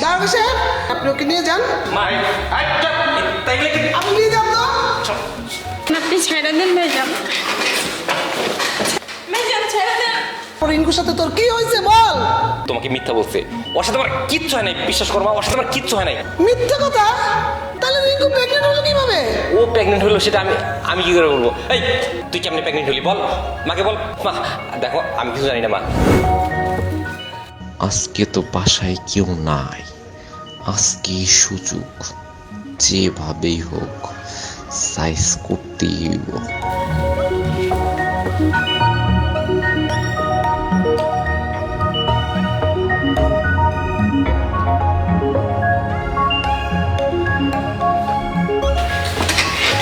দারোগা সাহেব, আপনি ওকে নিয়ে যান। আপনি নিয়ে যান তো। আপনি ছেড়ে দেন ভাইজান। ভাইজান ছেড়ে দেন। রিঙ্কুর সাথে তোর কি হয়েছে বল। তোমাকে মিথ্যা বলছে, ওর সাথে আমার কিচ্ছু হয় নাই, বিশ্বাস করো মা, ওর সাথে আমার কিচ্ছু হয় নাই। মিথ্যা কথা? তাহলে রিঙ্কু প্রেগনেন্ট হলো কিভাবে? ও প্রেগনেন্ট হলো সেটা আমি কি করে বলবো? এই তুই কেমনে প্রেগনেন্ট হলি বল, মাকে বল। মা দেখো আমি কিছু জানি না মা। আজকে তো বাসায় কেউ নাই, আজকে সুযোগ, যেভাবেই হোক সাইজ করতেই হইব।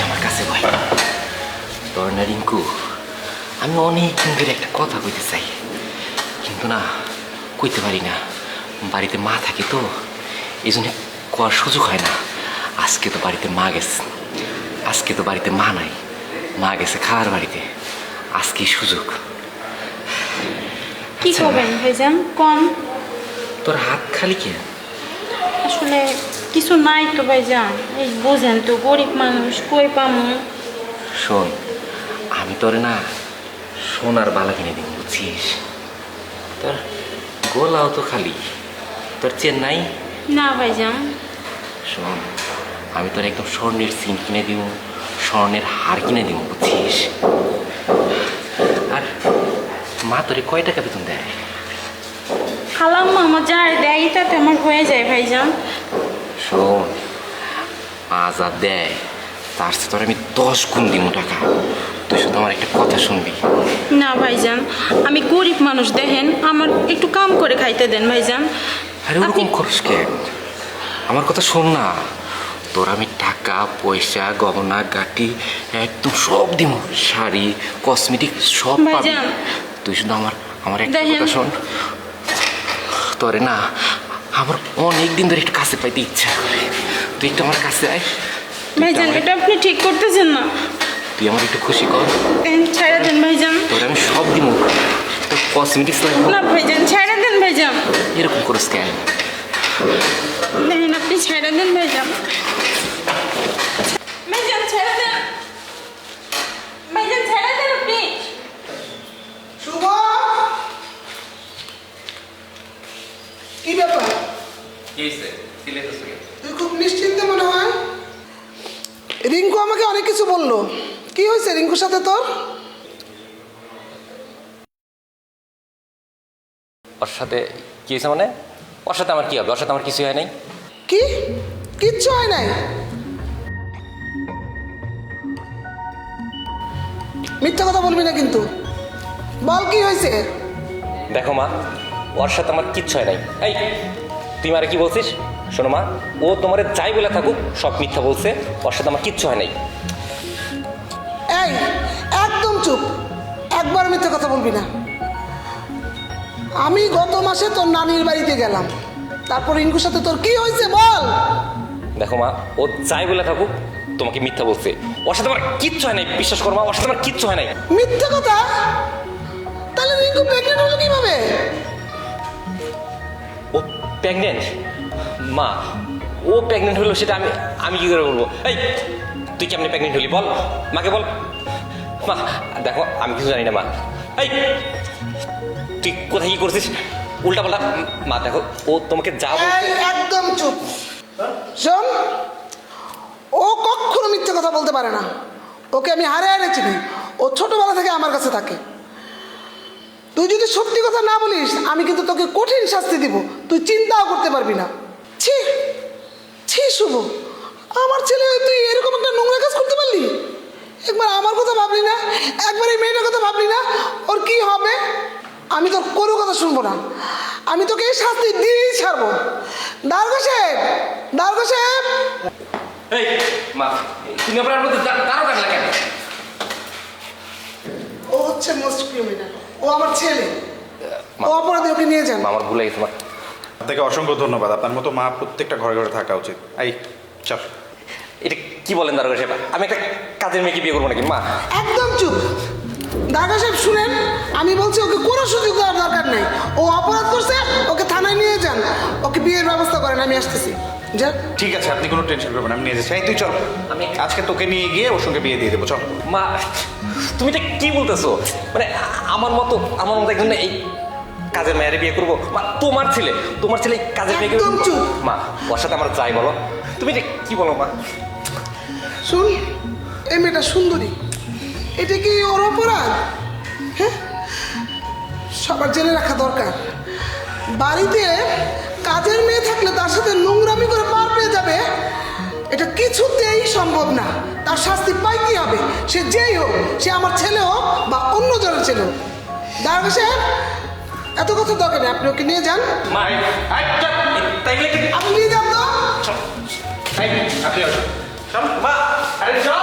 আমার কাছে ভাই তোর না রিঙ্কু, আমি অনেক দিন ধরে একটা কথা কইতে চাই, কিন্তু না কইতে পারি না। বাড়িতে মা থাকে তো, এই জন্য কোয়ার সুযোগ হয় না। আজকে তো বাড়িতে মা গেছে, আজকে তো বাড়িতে মা নাই, মা গেছে খালার বাড়িতে, আজকেই সুযোগ। কি করবেন ভাইজান কোন? তোর হাত খালি কে? আসলে কিছু নাই তো ভাইজান, এই বুঝেন তো গরিব মানুষ, কই পামু। শোন, আমি তোরে না সোনার বালা কিনে দিন, বুঝছিস? তোর গোলাও তো খালি, তোর চেন নাই? না ভাইজান। শোন, আমি তোর একদম স্বর্ণের সিন কিনে দিব, স্বর্ণের হার কিনে দিব, বুঝছিস? আর মা তোরে কয় টাকা বেতন দেয়? খালাম আমার যার দেয় তাতে আমার হয়ে যায় ভাইজান। শোন, মা যা দেয় তার সাথে তোর আমি 10 গুণ দিব টাকা। তুই শুধু আমার একটা কথা শুনবি। না ভাইজান, আমি গরিব মানুষ, দেখেন আমার একটু কাম করে খাইতে দেন ভাইজান। আরে ওরকম খরচ কেন? আমার কথা শোন না, তোর আমি টাকা পয়সা গহনা গাটি একদম সব দিব, শাড়ি কসমেটিক সব পাবি। ভাইজান, তুই শুধু আমার আমার একটা দেখেন। কথা শোন, তোরে না আমার অনেক দিন ধরে একটু কাছে পাইতে ইচ্ছা করে, তুই একটু আমার কাছে আয়। ভাইজান এটা আপনি ঠিক করতেছেন না। তুই আমার একটু খুশি কর। ছেড়ে দেন ভাইজান। তোর আমি সব দিব, তোর কসমেটিক্স লাগবে না ভাইজান ছেড়ে দেন ভাইজান। এরকম করিস কেন? দেখেন আপনি ছেড়ে দেন ভাইজান। ভাইজান ছেড়ে দেন। ভাইজান ছেড়ে দেন আপনি। শুভ, কি ব্যাপার? তুই খুব নিশ্চিন্তে মনে হয়। রিঙ্কু আমাকে অনেক কিছু বললো। কি হয়েছে রিঙ্কুর সাথে তোর? ওর সাথে কি হয়েছে মানে? ওর সাথে আমার কি হবে? ওর সাথে আমার কিছু হয় নাই। কি? কিচ্ছু হয় নাই? মিথ্যা কথা বলবি না কিন্তু, বল কি হয়েছে? দেখো মা, ওর সাথে আমার কিচ্ছু হয় নাই। এই তুই মারে কি বলছিস? শোনো মা, ও তোমার যাই বলে থাকুক সব মিথ্যা বলছে, ওর সাথে আমার কিচ্ছু হয় নাই। এই একদম চুপ, একবার মিথ্যা কথা বলবি না। আমি গত মাসে তোর নানির বাড়িতে গেলাম, তারপর রিঙ্কুর সাথে তোর কি হয়েছে বল। দেখো মা, ও যাই বলে থাকুক তোমাকে মিথ্যা বলছে, ওর সাথে আমার কিচ্ছু হয় নাই, বিশ্বাস করো মা, ওর সাথে আমার কিচ্ছু হয় নাই। মিথ্যা কথা? তাহলে রিঙ্কু প্রেগনেন্ট হলো কিভাবে? ও প্রেগনেন্ট? মা ও প্রেগনেন্ট হলো সেটা আমি কি করে বলবো? এই তুই কেমনে প্রেগনেন্ট হলি বল, মাকে বল। মা দেখো আমি কিছু জানি না মা। এই তুই কোথায় কি করছিস উল্টা পাল্টা? মা দেখো, ও তোমাকে যা এই একদম চুপ। শোন, ও কখনো মিথ্যা কথা বলতে পারে না। ওকে আমি হারে হারে চিনি, ও ছোটবেলা থেকে আমার কাছে থাকে। তুই যদি সত্যি কথা না বলিস আমি কিন্তু তোকে কঠিন শাস্তি দিব, তুই চিন্তাও করতে পারবি না। ছি ছি শুভ, আমার ছেলে তুই এরকম একটা নোংরা কাজ করতে পারলি? একবার আমার কথা ভাবলি না? একবার এই মেয়েটার কথা ভাবলি না ওর কি হবে? আমি তোর কোনো কথা শুনবো না, আমি তোকে এই শাস্তি দিয়েই ছাড়বো। দারোগা সাহেব, দারোগা সাহেব। এই মা, তুমি আপনার মধ্যে দাঁড়ো কাটলা কেন? ও হচ্ছে মোস্ট ক্রিমিনাল, ও আমার ছেলে, ও অপরাধী, ওকে নিয়ে যান। আমার ভুলে গেছে মা। আপনাকে অসংখ্য ধন্যবাদ। আপনার মতো মা প্রত্যেকটা ঘরে ঘরে থাকা উচিত। এই চল। এটা কি বলেন দারোগা সাহেব? আমি একটা কাজের মেয়েকে বিয়ে করবো নাকি মা? একদম চুপ। দাদা সাহেব শুনেন, আমি বলছি ওকে কোনো সুযোগ দেওয়ার দরকার নেই। ও অপরাধ করছে, ওকে থানায় নিয়ে যান, ওকে বিয়ের ব্যবস্থা করেন, আমি আসতেছি। যা। ঠিক আছে, আপনি কোনো টেনশন করবেন না, আমি নিয়ে যাচ্ছি। এই তুই চল, আমি আজকে তোকে নিয়ে গিয়ে ওর সঙ্গে বিয়ে দিয়ে দেবো, চল। মা তুমি এটা কি বলতেছো? মানে আমার মতো একজন এই কাজের মেয়েরে বিয়ে করবো? মা তোমার ছেলে এই কাজের মেয়েকে একদম চুপ। মা ওর সাথে আমার যাই বলো, তুমি এটা কি বলো মা? শুন, এই মেয়েটা সুন্দরী, এটা কি ওর অপরাধ? হ্যাঁ, সবার জেনে রাখা দরকার। বাড়িতে কাজের মেয়ে থাকলে তার সাথে নোংরামি করে পার পেয়ে যাবে, এটা কিছুতেই সম্ভব না। তার শাস্তি পাইতেই হবে, সে যেই হোক, সে আমার ছেলে হোক বা অন্য জনের ছেলে হোক। দাঁড়া সাহেব, এত কথা দরকার নেই, আপনি ওকে নিয়ে যান। মা তাইলে কি আপনি নিয়ে যান তো। আপনি আসুন। মা আরে যাও